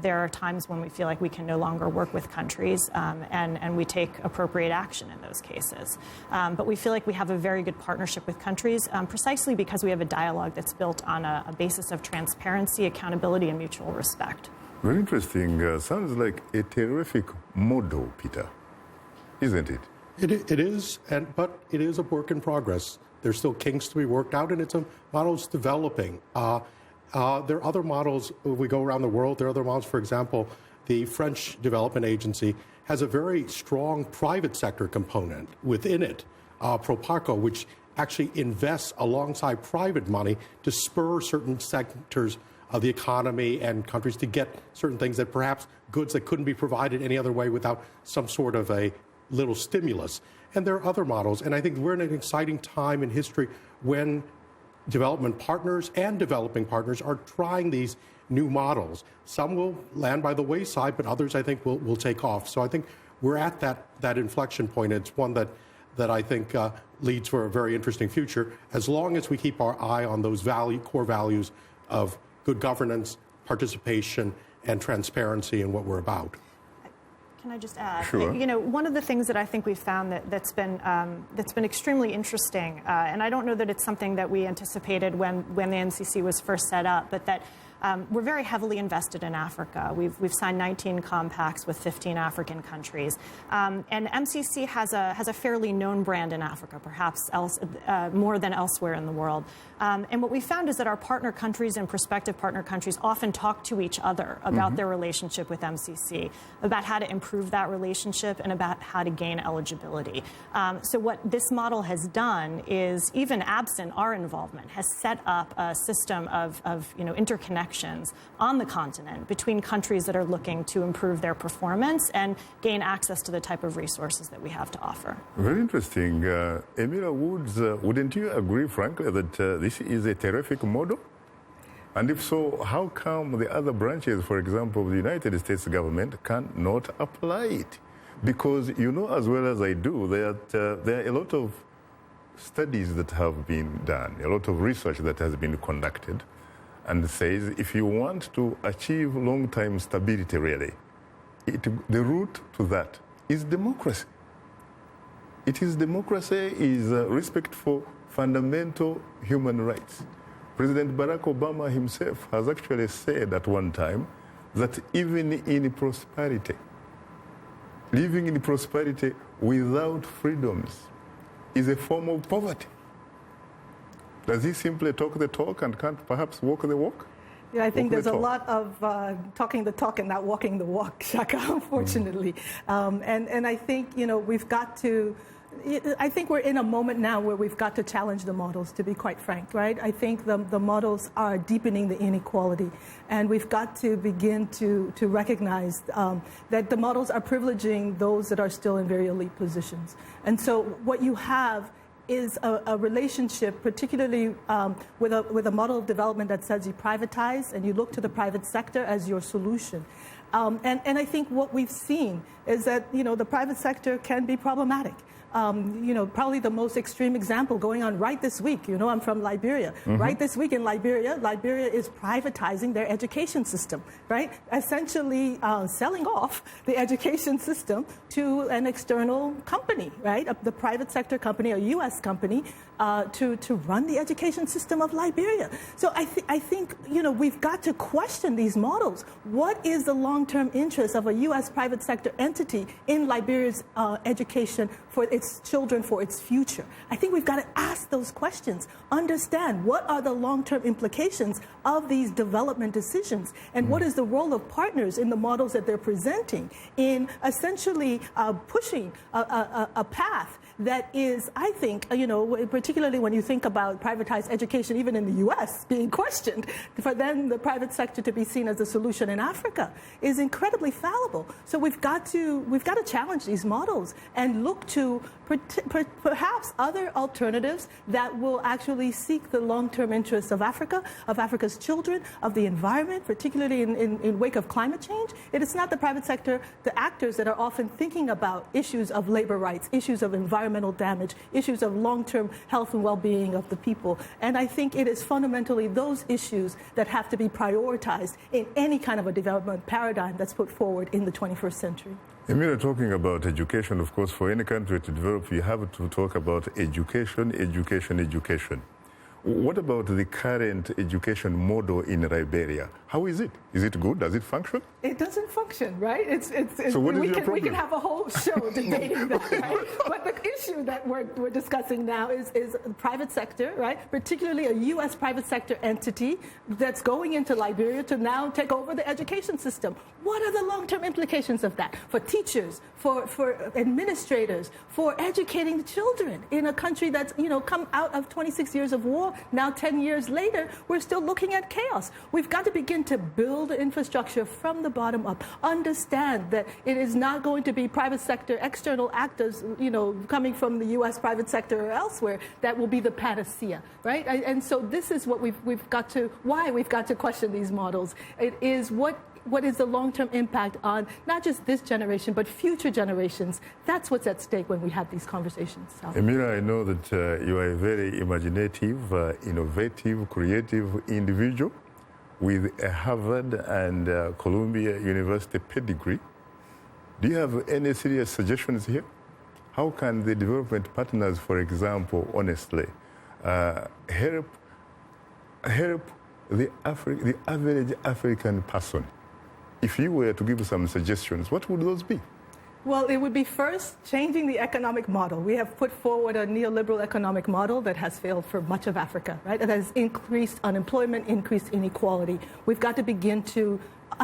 there are times when we feel like we can no longer work with countries, and we take appropriate action in those cases. But we feel like we have a very good partnership with countries precisely because we have a dialogue that's built on a basis of transparency, accountability, and mutual respect. Very interesting. Sounds like a terrific model, Peter, isn't it? It is, but it is a work in progress. There's still kinks to be worked out, and it's a model's developing. There are other models. We go around the world. There are other models. For example, the French Development Agency has a very strong private sector component within it, Proparco, which actually invests alongside private money to spur certain sectors of the economy and countries to get certain things that perhaps goods that couldn't be provided any other way without some sort of a little stimulus. And there are other models. And I think we're in an exciting time in history when development partners and developing partners are trying these new models. Some will land by the wayside, but others, I think, will take off. So I think we're at that inflection point. It's one that I think leads for a very interesting future, as long as we keep our eye on those core values of good governance, participation, and transparency in what we're about. Can I just add? Sure. You know, one of the things that I think we've found that's been extremely interesting, and I don't know that it's something that we anticipated when the MCC was first set up, but that we're very heavily invested in Africa. We've signed 19 compacts with 15 African countries, and MCC has a fairly known brand in Africa, perhaps more than elsewhere in the world. And what we found is that our partner countries and prospective partner countries often talk to each other about their relationship with MCC, about how to improve that relationship, and about how to gain eligibility. So what this model has done is, even absent our involvement, has set up a system of interconnections on the continent between countries that are looking to improve their performance and gain access to the type of resources that we have to offer. Very interesting. Emira Woods, wouldn't you agree, frankly, that this is a terrific model? And if so, how come the other branches, for example, the United States government, cannot apply it? Because you know as well as I do that there are a lot of studies that have been done, a lot of research that has been conducted, and says if you want to achieve long-term stability, really, the route to that is democracy. It is democracy, is respect for fundamental human rights. President Barack Obama himself has actually said at one time that even in prosperity, living in prosperity without freedoms is a form of poverty. Does he simply talk the talk and can't perhaps walk the walk? Yeah, I think there's a lot of talking the talk and not walking the walk, Shaka, unfortunately. And I think, we've got to, I think we're in a moment now where we've got to challenge the models, to be quite frank, right? I think the models are deepening the inequality, and we've got to begin to recognize that the models are privileging those that are still in very elite positions. And so what you have is a relationship, particularly with a model of development that says you privatize and you look to the private sector as your solution. And I think what we've seen is that, the private sector can be problematic. Probably the most extreme example going on right this week. I'm from Liberia. Right this week in Liberia is privatizing their education system, right? Essentially selling off the education system to an external company, right? The private sector company, a U.S. company, to run the education system of Liberia. So I think, we've got to question these models. What is the long-term interest of a U.S. private sector entity in Liberia's education for for its children, for its future? I think we've got to ask those questions, understand what are the long-term implications of these development decisions, and what is the role of partners in the models that they're presenting in essentially pushing a path that is, I think, particularly when you think about privatized education, even in the U.S. being questioned, for then the private sector to be seen as a solution in Africa is incredibly fallible. So we've got to challenge these models and look to perhaps other alternatives that will actually seek the long-term interests of Africa, of Africa's children, of the environment, particularly in wake of climate change. It is not the private sector, the actors that are often thinking about issues of labor rights, issues of environmental damage, issues of long-term health and well-being of the people. And I think it is fundamentally those issues that have to be prioritized in any kind of a development paradigm that's put forward in the 21st century. Amira, talking about education, of course, for any country to develop, you have to talk about education, education, education. What about the current education model in Liberia? How is it? Is it good? Does it function? It doesn't function, right? So what is your problem? We can have a whole show debating that, right? But the issue that we're discussing now is the private sector, right? Particularly a U.S. private sector entity that's going into Liberia to now take over the education system. What are the long-term implications of that for teachers, for administrators, for educating the children in a country that's, come out of 26 years of war? Now, 10 years later, we're still looking at chaos. We've got to begin to build infrastructure from the bottom up. Understand that it is not going to be private sector, external actors, coming from the U.S. private sector or elsewhere that will be the panacea, right? And so this is what why we've got to question these models. It is what is the long-term impact on not just this generation, but future generations? That's what's at stake when we have these conversations. Amira, I know that you are a very imaginative, innovative, creative individual with a Harvard and Columbia University pedigree. Do you have any serious suggestions here? How can the development partners, for example, honestly, help the average African person? If you were to give some suggestions, what would those be? Well, it would be first changing the economic model. We have put forward a neoliberal economic model that has failed for much of Africa, right? That has increased unemployment, increased inequality. We've got to begin to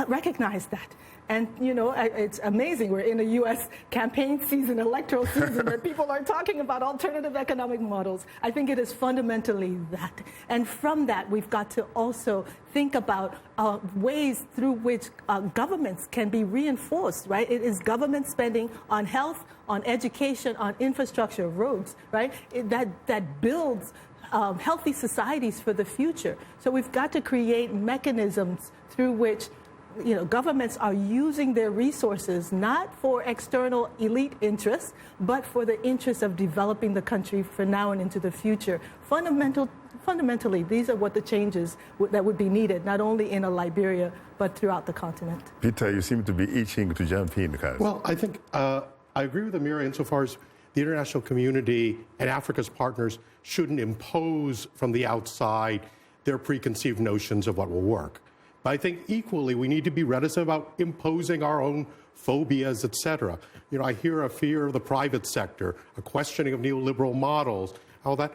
recognize that. And, it's amazing. We're in a U.S. campaign season, electoral season, where people are talking about alternative economic models. I think it is fundamentally that. And from that, we've got to also think about ways through which governments can be reinforced, right? It is government spending on health, on education, on infrastructure, roads, right? That builds healthy societies for the future. So we've got to create mechanisms through which governments are using their resources not for external elite interests, but for the interests of developing the country for now and into the future. Fundamentally, these are what the changes that would be needed, not only in Liberia, but throughout the continent. Peter, you seem to be itching to jump in, Kaz. Well, I think I agree with Amira insofar as the international community and Africa's partners shouldn't impose from the outside their preconceived notions of what will work. But I think equally we need to be reticent about imposing our own phobias, et cetera. I hear a fear of the private sector, a questioning of neoliberal models, all that.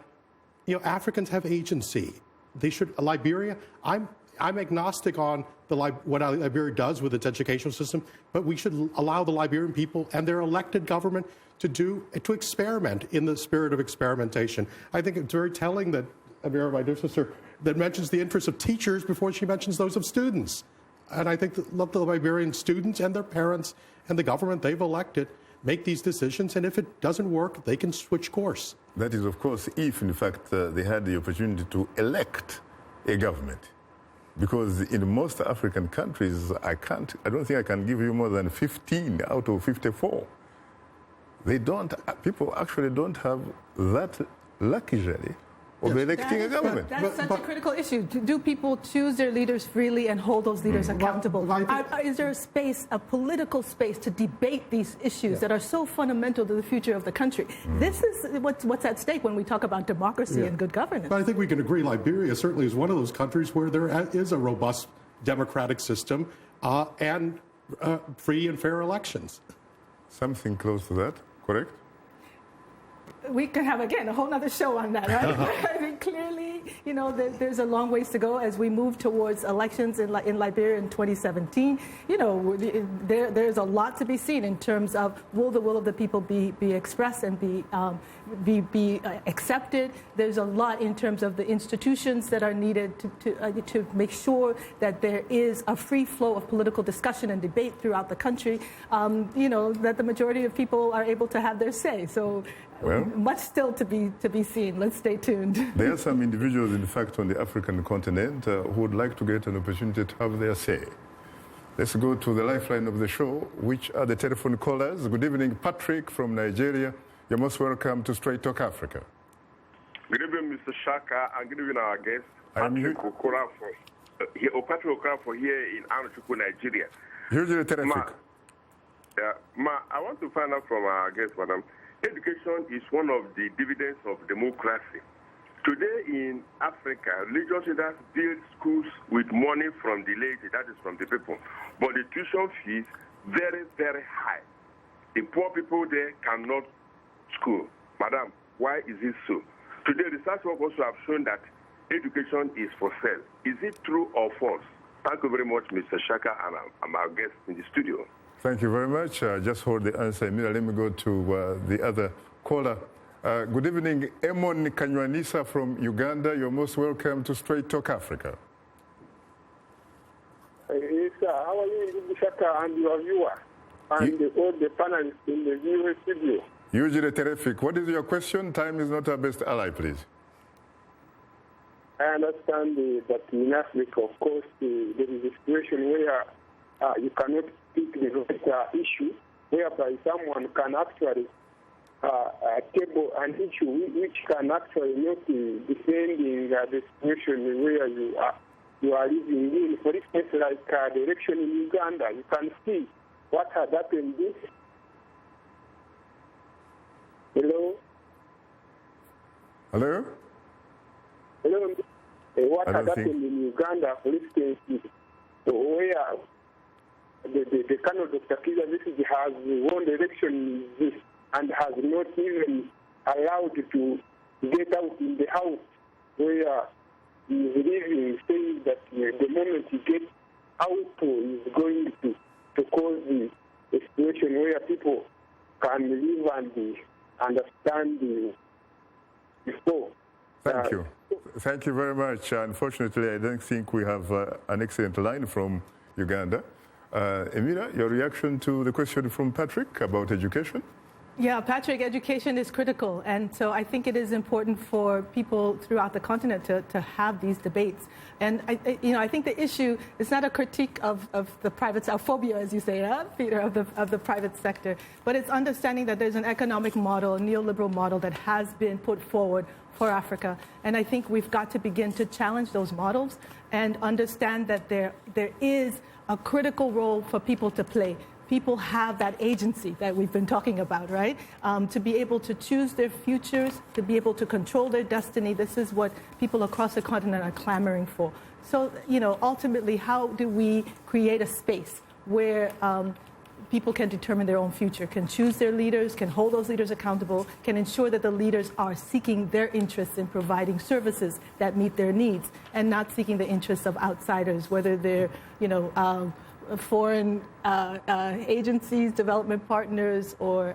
Africans have agency. They should. Liberia, I'm agnostic on what Liberia does with its educational system, but we should allow the Liberian people and their elected government to experiment in the spirit of experimentation. I think it's very telling that Amira, my dear sister, that mentions the interests of teachers before she mentions those of students. And I think that let the Liberian students and their parents and the government they've elected make these decisions, and if it doesn't work, they can switch course. That is, of course, if, in fact, they had the opportunity to elect a government. Because in most African countries, I don't think I can give you more than 15 out of 54. People actually don't have that luxury of electing a government. That's such a critical issue. Do people choose their leaders freely and hold those leaders accountable? Is there a political space to debate these issues that are so fundamental to the future of the country? This is what's at stake when we talk about democracy and good governance. But I think we can agree Liberia certainly is one of those countries where there is a robust democratic system and free and fair elections. Something close to that, correct? we can have, again, a whole other show on that, right? I mean, clearly, there's a long ways to go as we move towards elections in Liberia in 2017. There's a lot to be seen in terms of will the will of the people be expressed and be accepted. There's a lot in terms of the institutions that are needed to make sure that there is a free flow of political discussion and debate throughout the country, that the majority of people are able to have their say. So much still to be seen. Let's stay tuned. There are some individuals, in fact, on the African continent who would like to get an opportunity to have their say. Let's go to the lifeline of the show, which are the telephone callers. Good evening, Patrick from Nigeria. You're most welcome to Straight Talk Africa. Good evening, Mr. Shaka, and good evening, our guest, Patrick Okorafor here in Anochukwu, Nigeria. Hugely terrific. I want to find out from our guest, madam, education is one of the dividends of democracy. Today in Africa, religious leaders build schools with money from the laity, that is from the people. But the tuition fees, very, very high. The poor people there cannot school. Madam, why is it so? Today, research work also have shown that education is for sale. Is it true or false? Thank you very much, Mr. Shaka, and I'm our guest in the studio. Thank you very much. Just hold the answer. Let me go to the other caller. Good evening, Emon Kanywanisa from Uganda. You're most welcome to Straight Talk Africa. Yes, sir. How are you, Mr. Shaka, and your viewer, and all the panelists in the viewer studio? Usually terrific. What is your question? Time is not our best ally, please. I understand that in Africa, of course, there is a situation where you cannot speak the right issue, whereby someone can actually table an issue which can actually not be defending the situation where you are living in. For instance, like the election in Uganda, you can see what had happened this. Hello? Hello? Hello? What had happened in Uganda, for instance, where the candidate Dr. Kizza Besigye has won the election and has not even allowed to get out in the house where he is living, saying that the moment he gets out is going to cause a situation where people can live and understand before. Thank you. Thank you very much. Unfortunately, I don't think we have an excellent line from Uganda. Emira, your reaction to the question from Patrick about education? Yeah, Patrick, education is critical. And so I think it is important for people throughout the continent to have these debates. And, I think the issue is not a critique of the private phobia, as you say, Peter, of the private sector, but it's understanding that there's an economic model, a neoliberal model that has been put forward for Africa. And I think we've got to begin to challenge those models and understand that there is a critical role for people to play. People have that agency that we've been talking about, right? To be able to choose their futures, to be able to control their destiny. This is what people across the continent are clamoring for. So, ultimately, how do we create a space where people can determine their own future, can choose their leaders, can hold those leaders accountable, can ensure that the leaders are seeking their interests in providing services that meet their needs and not seeking the interests of outsiders, whether they're, foreign agencies, development partners, or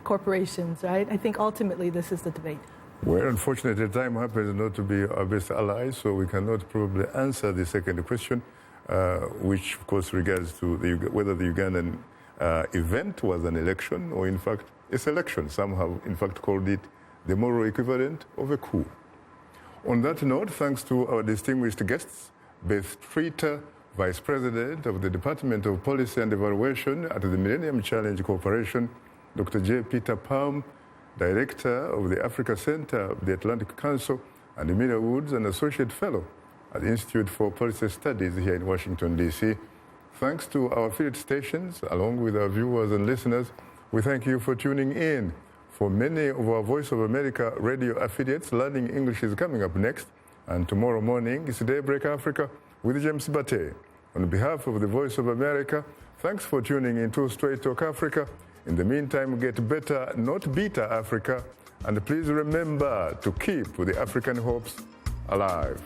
corporations, right? I think ultimately this is the debate. Well, unfortunately, time happens not to be our best ally, so we cannot probably answer the second question, which, of course, regards to whether the Ugandan event was an election or, in fact, a selection. Some have, in fact, called it the moral equivalent of a coup. On that note, thanks to our distinguished guests, Beth Streeter, Vice President of the Department of Policy and Evaluation at the Millennium Challenge Corporation, Dr. J. Peter Palm, Director of the Africa Center of the Atlantic Council, and Emira Woods, an Associate Fellow at the Institute for Policy Studies here in Washington, D.C. Thanks to our affiliate stations, along with our viewers and listeners, we thank you for tuning in. For many of our Voice of America radio affiliates, Learning English is coming up next, and tomorrow morning is Daybreak Africa with James Bate. On behalf of the Voice of America, thanks for tuning in to Straight Talk Africa. In the meantime, get better, not beater Africa, And please remember to keep the African hopes alive.